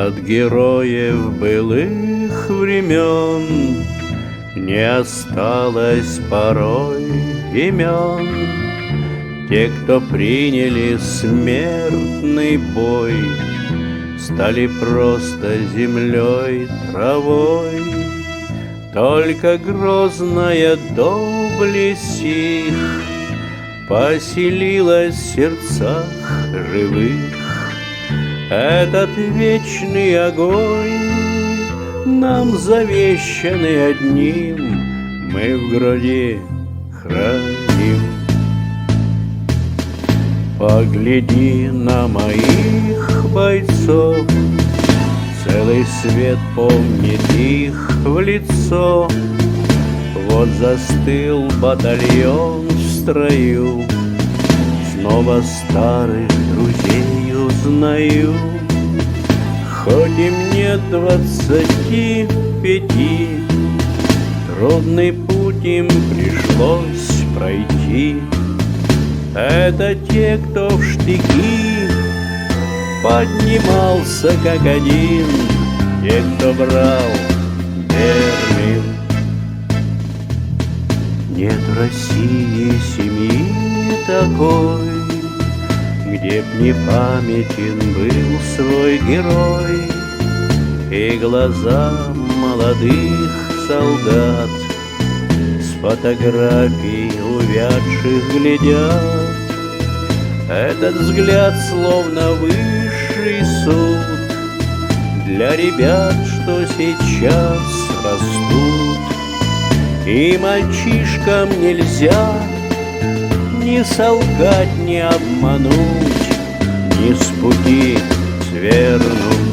От героев былых времен не осталось порой имен. Те, кто приняли смертный бой, стали просто землей, травой. Только грозная доблесть их поселилась в сердцах живых. Этот вечный огонь, нам завещанный одним, мы в груди храним. Погляди на моих бойцов, целый свет помнит их в лицо. Вот застыл батальон в строю, снова старых друзей узнаю. Хоть им нет 25, трудный путь им пришлось пройти. Это те, кто в штыки поднимался как один, те, кто брал Берлин. Нет в России семьи такой, где б не памятен был свой герой, и глаза молодых солдат с фотографий увядших глядят. Этот взгляд словно высший суд для ребят, что сейчас растут. И мальчишкам нельзя ни солгать, ни обмануть, ни с пути свернуть.